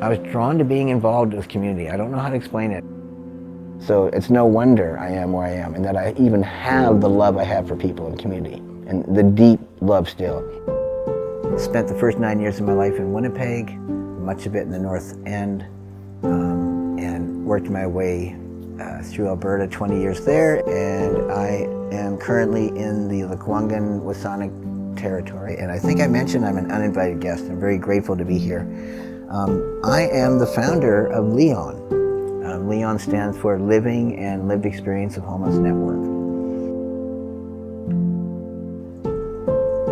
I was drawn to being involved with community. I don't know how to explain it. So it's no wonder I am where I am, and that I even have the love I have for people in community, and the deep love still. Spent the first 9 years of my life in Winnipeg, much of it in the North End, and worked my way through Alberta, 20 years there, and I am currently in the Lekwungen Wasanic territory. And I think I mentioned I'm an uninvited guest. I'm very grateful to be here. I am the founder of LLEOHN. LLEOHN stands for Living and Lived Experience of Homeless Network.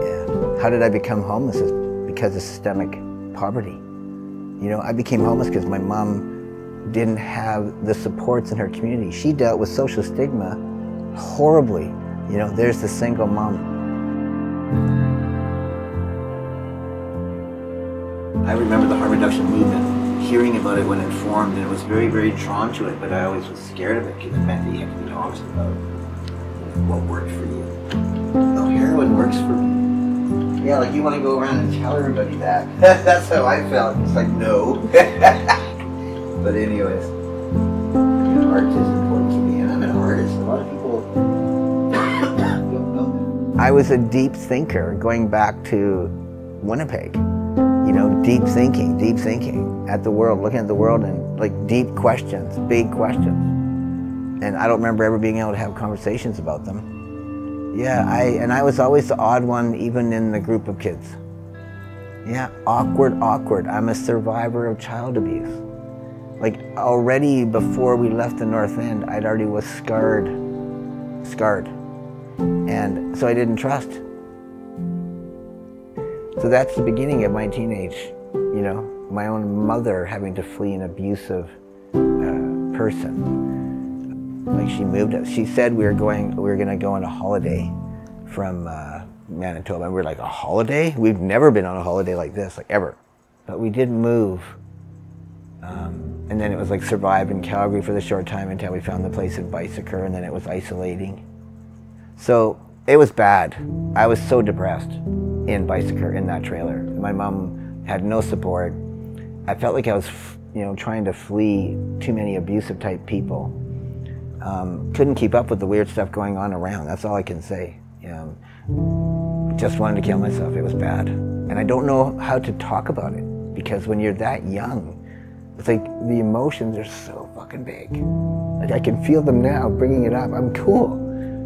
Yeah. How did I become homeless? It's because of systemic poverty. You know, I became homeless because my mom didn't have the supports in her community. She dealt with social stigma horribly. You know, there's the single mom. I remember the harm reduction movement, hearing about it when it formed, and I was very, very drawn to it, but I always was scared of it because it meant that you had to be honest about what worked for you. No, heroin works for me. Yeah, like you want to go around and tell everybody that. That's how I felt. It's like, no. But anyways, art is important to me, and I'm an artist. A lot of people don't know that. I was a deep thinker going back to Winnipeg. You know, deep thinking at the world, looking at the world and like deep questions, big questions. And I don't remember ever being able to have conversations about them. Yeah, I was always the odd one, even in the group of kids. Yeah, awkward. I'm a survivor of child abuse. Like already before we left the North End, I'd already was scarred. And so I didn't trust. So that's the beginning of my teenage, you know, my own mother having to flee an abusive person. Like she moved us. She said we were going to go on a holiday from Manitoba. And we were like, a holiday? We've never been on a holiday like this, like ever. But we did move. And then it was like survive in Calgary for the short time until we found the place in Bicycle, and then it was isolating. So it was bad. I was so depressed in Bicycle, in that trailer. My mom had no support. I felt like I was, you know, trying to flee too many abusive type people. Couldn't keep up with the weird stuff going on around. That's all I can say. Just wanted to kill myself. It was bad. And I don't know how to talk about it, because when you're that young, it's like the emotions are so fucking big. Like I can feel them now, bringing it up. I'm cool.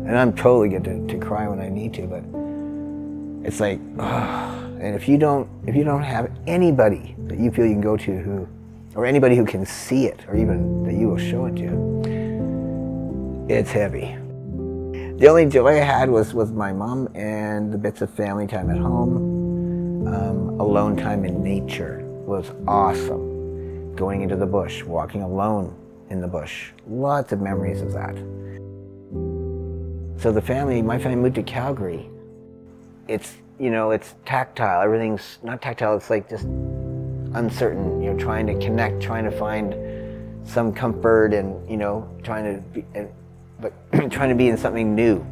And I'm totally good to cry when I need to, but it's like, and if you don't have anybody that you feel you can go to or anybody who can see it, or even that you will show it to, it's heavy. The only joy I had was with my mom and the bits of family time at home. Alone time in nature was awesome. Going into the bush, walking alone in the bush. Lots of memories of that. So my family moved to Calgary. It's, you know, it's tactile. Everything's not tactile, it's like just uncertain, you know, trying to connect, trying to find some comfort, and, you know, trying to be in something new.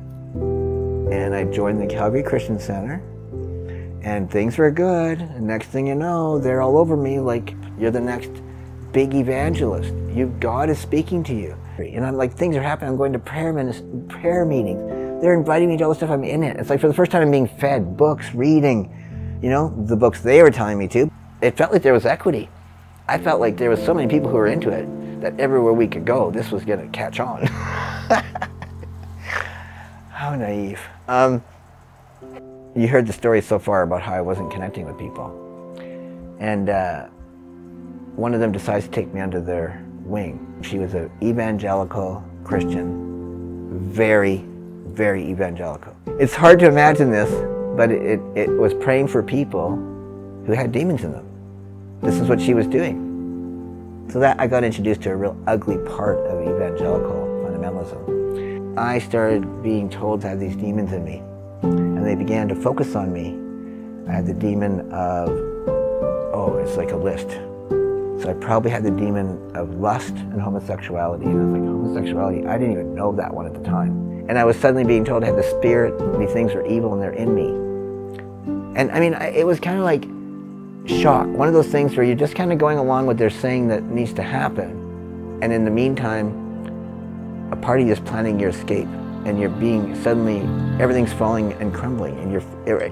And I joined the Calgary Christian Center, and things were good. And next thing you know, they're all over me like, you're the next big evangelist. God is speaking to you. And I'm like, things are happening. I'm going to prayer meetings. They're inviting me to all the stuff. I'm in it. It's like for the first time I'm being fed books, reading, you know, the books they were telling me to. It felt like there was equity. I felt like there was so many people who were into it that everywhere we could go, this was gonna catch on. How naive. You heard the story so far about how I wasn't connecting with people. And one of them decides to take me under their wing. She was an evangelical Christian, very, very evangelical. It's hard to imagine this, but it was praying for people who had demons in them. This is what she was doing. So that I got introduced to a real ugly part of evangelical fundamentalism. I started being told to have these demons in me, and they began to focus on me. I had the demon of, it's like a list. So I probably had the demon of lust and homosexuality. And I was like, homosexuality, I didn't even know that one at the time. And I was suddenly being told I had the spirit, these things are evil and they're in me. And I mean, it was kind of like shock. One of those things where you're just kind of going along with their saying that needs to happen. And in the meantime, a part of you is planning your escape. And you're being, suddenly, everything's falling and crumbling. And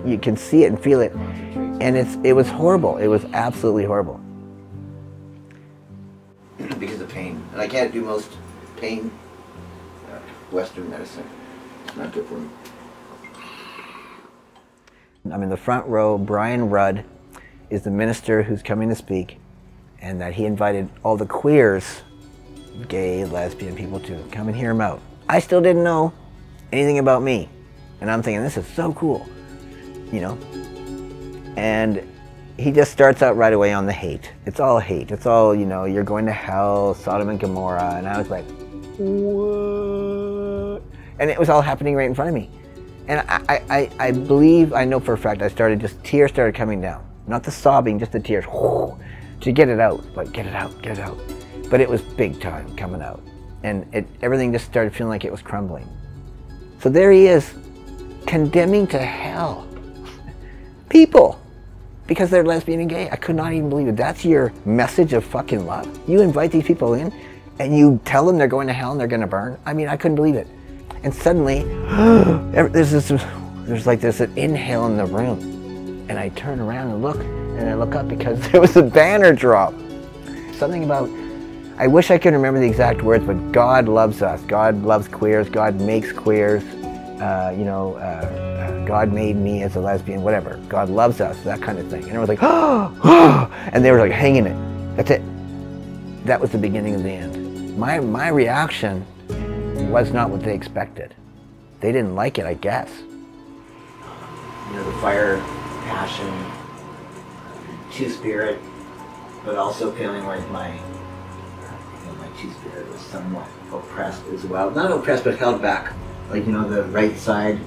you can see it and feel it. And it was horrible. It was absolutely horrible. Because of pain. And I can't do most pain, Western medicine. It's not good for me. I'm in the front row. Brian Rudd is the minister who's coming to speak, and that he invited all the queers, gay, lesbian people, to come and hear him out. I still didn't know anything about me, and I'm thinking, this is so cool, you know? And he just starts out right away on the hate. It's all hate. It's all, you know, you're going to hell, Sodom and Gomorrah, and I was like, what? And it was all happening right in front of me. And I believe, I know for a fact, tears started coming down. Not the sobbing, just the tears, to get it out, like get it out, get it out. But it was big time coming out. And everything just started feeling like it was crumbling. So there he is, condemning to hell people because they're lesbian and gay. I could not even believe it. That's your message of fucking love. You invite these people in and you tell them they're going to hell and they're going to burn. I mean, I couldn't believe it. And suddenly, there's like this inhale in the room. And I turn around and I look up because there was a banner drop. Something about, I wish I could remember the exact words, but God loves us. God loves queers. God makes queers. God made me as a lesbian, whatever. God loves us, that kind of thing. And I was like, oh, and they were like hanging it. That's it. That was the beginning of the end. My reaction was not what they expected. They didn't like it, I guess. You know, the fire, passion, two-spirit, but also feeling like my two-spirit was somewhat oppressed as well. Not oppressed, but held back. Like, you know, the right side,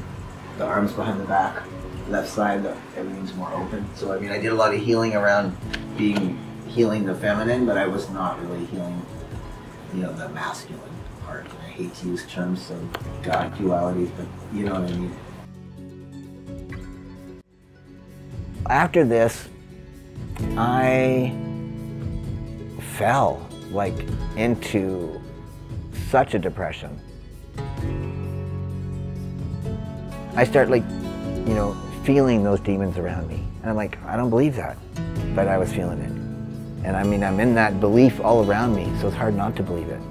the arms behind the back, left side, everything's more open. So, I mean, I did a lot of healing around healing the feminine, but I was not really healing, you know, the masculine part. I hate to use terms of God dualities, but you know what I mean. After this, I fell like into such a depression. I start like, you know, feeling those demons around me. And I'm like, I don't believe that, but I was feeling it. And I mean, I'm in that belief all around me, so it's hard not to believe it.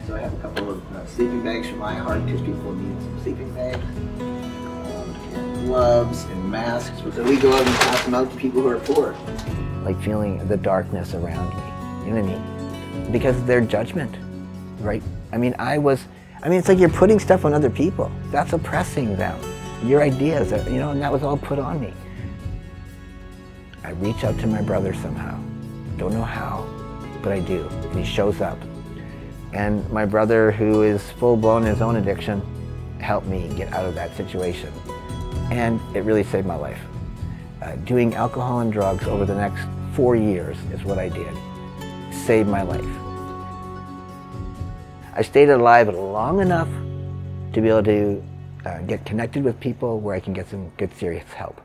So I have a couple of sleeping bags for my heart, because people need some sleeping bags. And gloves and masks. So we go out and pass them out to people who are poor. Like feeling the darkness around me, you know what I mean? Because of their judgment, right? I mean, it's like you're putting stuff on other people. That's oppressing them. Your ideas, you know, and that was all put on me. I reach out to my brother somehow. Don't know how, but I do. And he shows up. And my brother, who is full-blown in his own addiction, helped me get out of that situation. And it really saved my life. Doing alcohol and drugs over the next 4 years is what I did. Saved my life. I stayed alive long enough to be able to get connected with people where I can get some good, serious help.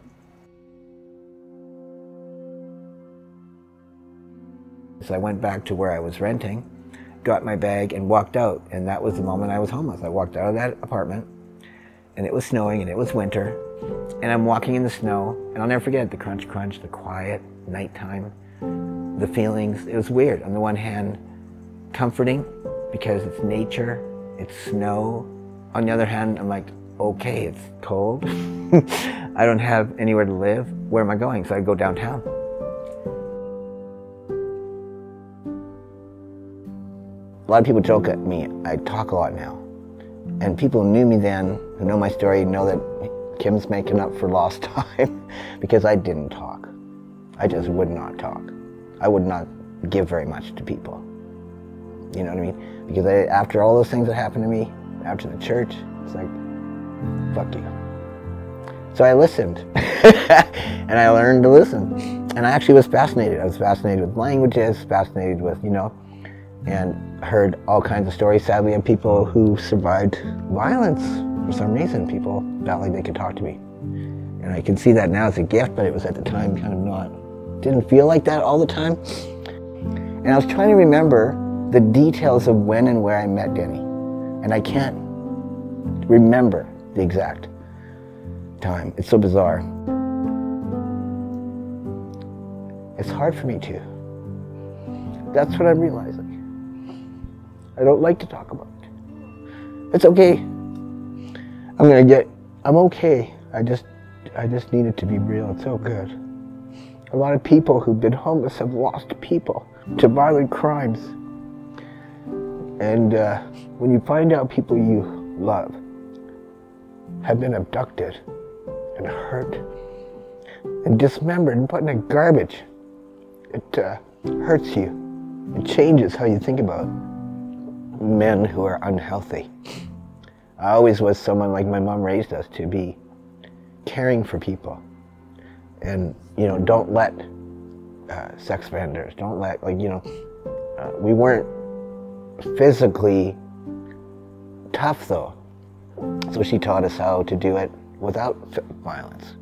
So I went back to where I was renting, got my bag, and walked out. And that was the moment I was homeless. I walked out of that apartment, and it was snowing, and it was winter. And I'm walking in the snow, and I'll never forget the crunch, crunch, the quiet, nighttime, the feelings. It was weird. On the one hand, comforting, because it's nature, it's snow. On the other hand, I'm like, okay, it's cold. I don't have anywhere to live. Where am I going? So I go downtown. A lot of people joke at me. I talk a lot now. And people who knew me then, who know my story, know that Kym's making up for lost time because I didn't talk. I just would not talk. I would not give very much to people. You know what I mean? Because after all those things that happened to me, after the church, it's like, fuck you. So I listened, and I learned to listen. And I actually was fascinated. I was fascinated with languages, fascinated with, you know, and heard all kinds of stories, sadly, of people who survived violence. For some reason, people felt like they could talk to me. And I can see that now as a gift, but it was at the time kind of not. didn't feel like that all the time. And I was trying to remember the details of when and where I met Denny. And I can't remember the exact time. It's so bizarre. It's hard for me to. That's what I'm realizing. I don't like to talk about it. It's okay. I'm okay. I just need it to be real. It's so good. A lot of people who've been homeless have lost people to violent crimes. And when you find out people you love have been abducted and hurt and dismembered and put in a garbage, it hurts you. It changes how you think about men who are unhealthy. I always was someone, like my mom raised us, to be caring for people. And, you know, don't let sex offenders, don't let, like, you know, we weren't physically tough though. So she taught us how to do it without violence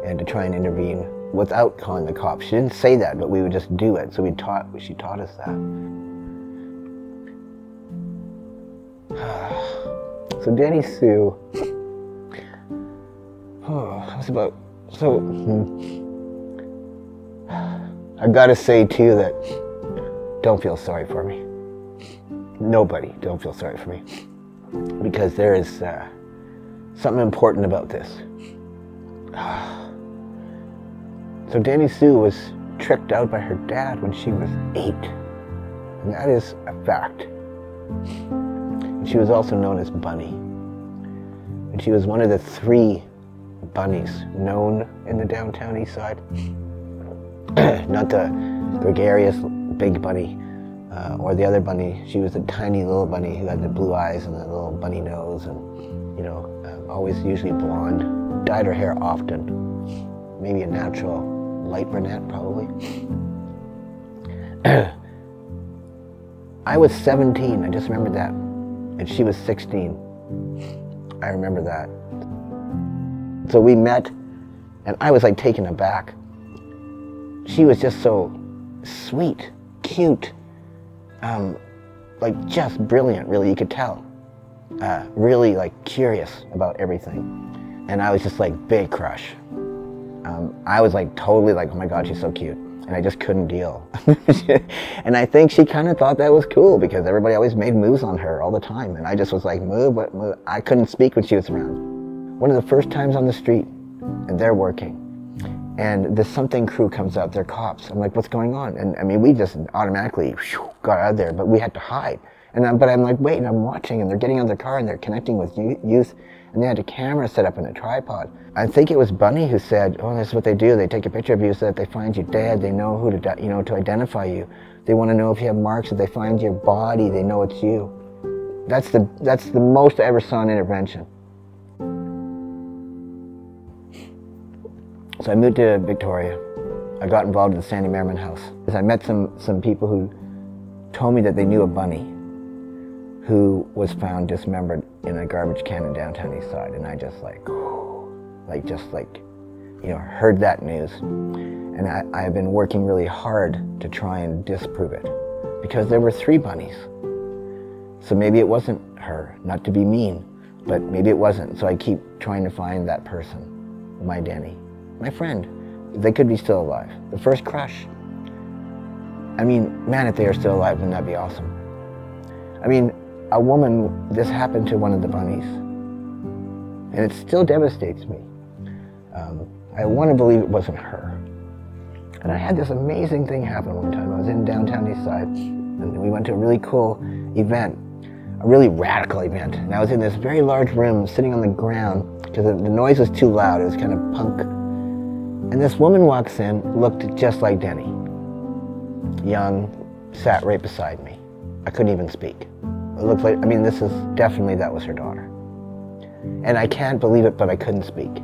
and to try and intervene without calling the cops. She didn't say that, but we would just do it. So she taught us that. So Denny Sue, I've got to say too that don't feel sorry for me. Nobody, don't feel sorry for me. Because there is something important about this. So Denny Sue was tricked out by her dad when she was 8. And that is a fact. And she was also known as Bunny. And she was one of the 3 bunnies known in the downtown east side. Not the gregarious big bunny or the other bunny. She was a tiny little bunny who had the blue eyes and the little bunny nose and, you know, always usually blonde. Dyed her hair often. Maybe a natural light brunette, probably. I was 17, I just remembered that. And she was 16. I remember that. So we met, and I was like taken aback. She was just so sweet, cute, like just brilliant, really, you could tell. Really like curious about everything. And I was just like big crush. I was like totally like, oh my God, she's so cute. And I just couldn't deal. And I think she kind of thought that was cool because everybody always made moves on her all the time. And I just was like, move, what move? I couldn't speak when she was around. One of the first times on the street, and they're working. And the something crew comes out, they're cops. I'm like, what's going on? And I mean, we just automatically got out of there, but we had to hide. But I'm like, wait, and I'm watching, and they're getting out of their car, and they're connecting with youth, and they had a camera set up in a tripod. I think it was Bunny who said, oh, this is what they do. They take a picture of you so that they find you dead. They know who to, to identify you. They want to know if you have marks. If they find your body, they know it's you. That's the most I ever saw in intervention. So I moved to Victoria. I got involved in the Sandy Merriman House. I met some people who told me that they knew a Bunny who was found dismembered in a garbage can in downtown East Side, and I just heard that news. And I have been working really hard to try and disprove it, because there were 3 bunnies. So maybe it wasn't her, not to be mean, but maybe it wasn't. So I keep trying to find that person, my Denny, my friend. They could be still alive. The first crush. I mean, man, if they are still alive, wouldn't that be awesome? I mean, a woman, this happened to one of the bunnies, and it still devastates me. I want to believe it wasn't her. And I had this amazing thing happen one time. I was in downtown East Side, and we went to a really cool event, a really radical event. And I was in this very large room, sitting on the ground, because the noise was too loud. It was kind of punk. And this woman walks in, looked just like Denny. Young, sat right beside me. I couldn't even speak. It looked like, this is definitely, that was her daughter. And I can't believe it, but I couldn't speak.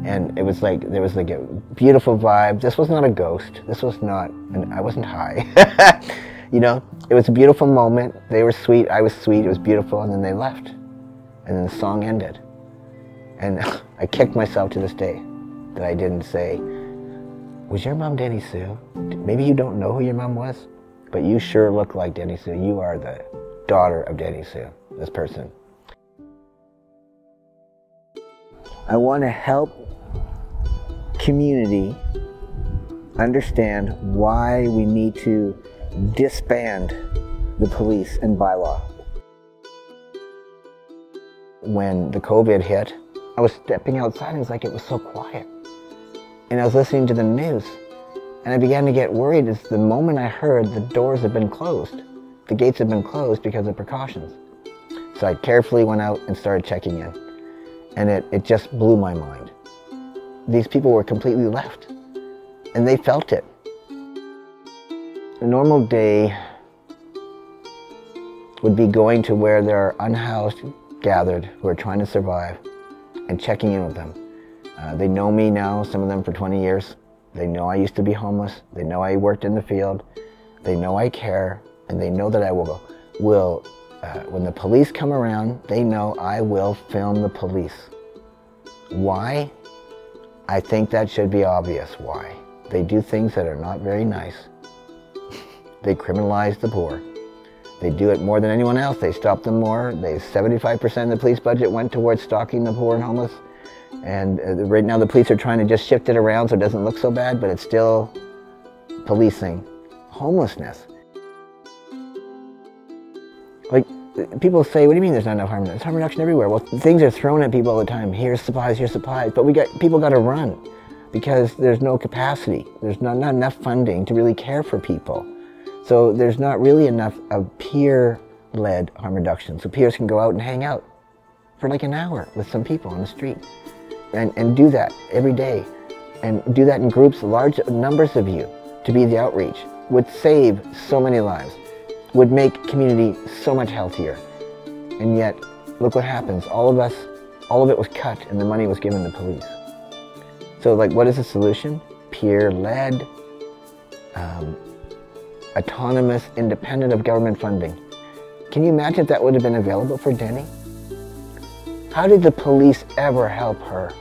And it was like, there was like a beautiful vibe. This was not a ghost. This was not, I wasn't high. It was a beautiful moment. They were sweet, I was sweet, it was beautiful, and then they left. And then the song ended. And I kicked myself to this day that I didn't say, was your mom Denny Sue? Maybe you don't know who your mom was, but you sure look like Denny Sue. You are the daughter of Denny Sue, this person. I want to help community understand why we need to disband the police and bylaw. When the COVID hit, I was stepping outside and it was like it was so quiet. And I was listening to the news and I began to get worried as the moment I heard the doors had been closed. The gates had been closed because of precautions. So I carefully went out and started checking in. And it just blew my mind. These people were completely left. And they felt it. A normal day would be going to where there are unhoused gathered who are trying to survive and checking in with them. They know me now, some of them for 20 years. They know I used to be homeless. They know I worked in the field. They know I care. And they know that I will when the police come around, they know I will film the police. Why? I think that should be obvious why. They do things that are not very nice. They criminalize the poor. They do it more than anyone else. They stop them more. 75% of the police budget went towards stalking the poor and homeless. And right now the police are trying to just shift it around so it doesn't look so bad, but it's still policing homelessness. Like, people say, what do you mean there's not enough harm? There's harm reduction everywhere. Well, things are thrown at people all the time. Here's supplies, but people got to run because there's no capacity. There's not enough funding to really care for people. So there's not really enough of peer-led harm reduction. So peers can go out and hang out for like an hour with some people on the street and do that every day. And do that in groups, large numbers of you, to be the outreach. Would save so many lives. Would make community so much healthier. And yet, look what happens. All of it was cut and the money was given to police. So like, what is the solution? Peer-led, autonomous, independent of government funding. Can you imagine if that would have been available for Denny? How did the police ever help her?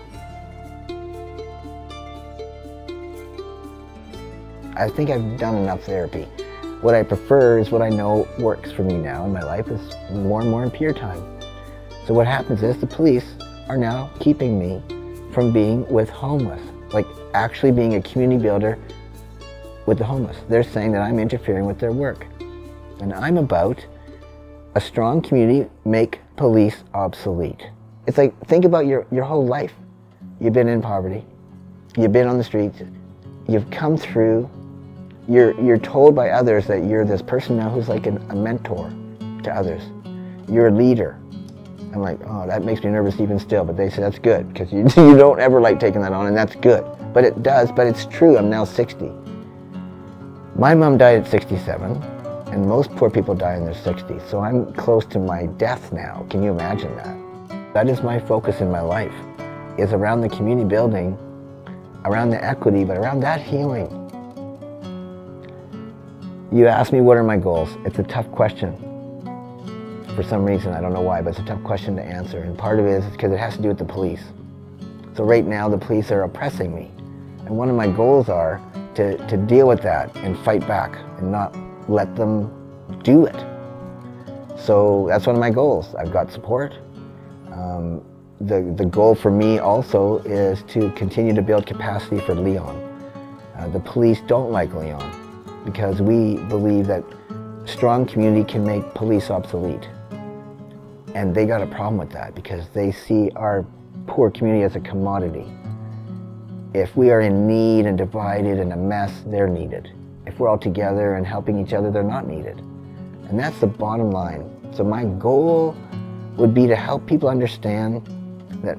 I think I've done enough therapy. What I prefer is what I know works for me now in my life is more and more in peer time. So what happens is the police are now keeping me from being with homeless, like actually being a community builder with the homeless. They're saying that I'm interfering with their work. And I'm about a strong community make police obsolete. It's like, think about your whole life. You've been in poverty. You've been on the streets. You've come through. You're told by others that you're this person now who's like a mentor to others. You're a leader. I'm like, oh, that makes me nervous even still, but they say that's good because you don't ever like taking that on, and that's good. But it does, but it's true. I'm now 60. My mom died at 67, and most poor people die in their 60s, so I'm close to my death now. Can you imagine that? That is my focus in my life, is around the community building, around the equity, but around that healing. You ask me what are my goals. It's a tough question. For some reason, I don't know why, but it's a tough question to answer. And part of it is because it has to do with the police. So right now, the police are oppressing me. And one of my goals are to deal with that and fight back and not let them do it. So that's one of my goals. I've got support. The goal for me also is to continue to build capacity for LLEOHN. The police don't like LLEOHN because we believe that strong community can make police obsolete. And they got a problem with that because they see our poor community as a commodity. If we are in need and divided and a mess, they're needed. If we're all together and helping each other, they're not needed. And that's the bottom line. So my goal would be to help people understand that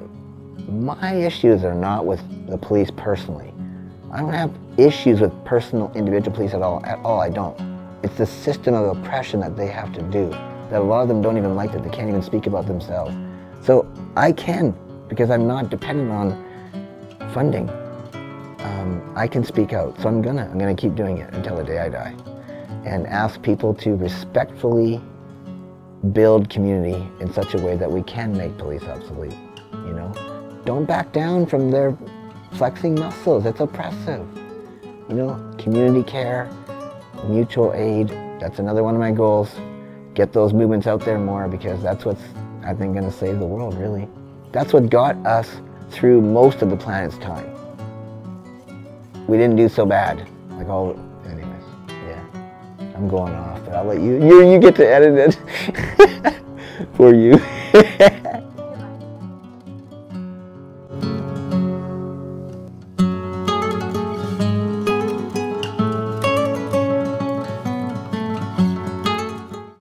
my issues are not with the police personally. I don't have issues with personal individual police at all, I don't. It's the system of oppression that they have to do, that a lot of them don't even like, that they can't even speak about themselves. So I can, because I'm not dependent on funding. I can speak out, so I'm gonna keep doing it until the day I die. And ask people to respectfully build community in such a way that we can make police obsolete, you know? Don't back down from their flexing muscles, it's oppressive. you know, community care, mutual aid. That's another one of my goals. Get those movements out there more, because that's what's, I think, going to save the world, really. That's what got us through most of the planet's time. We didn't do so bad. Like all, anyways, yeah. I'm going off, but I'll let you get to edit it for you.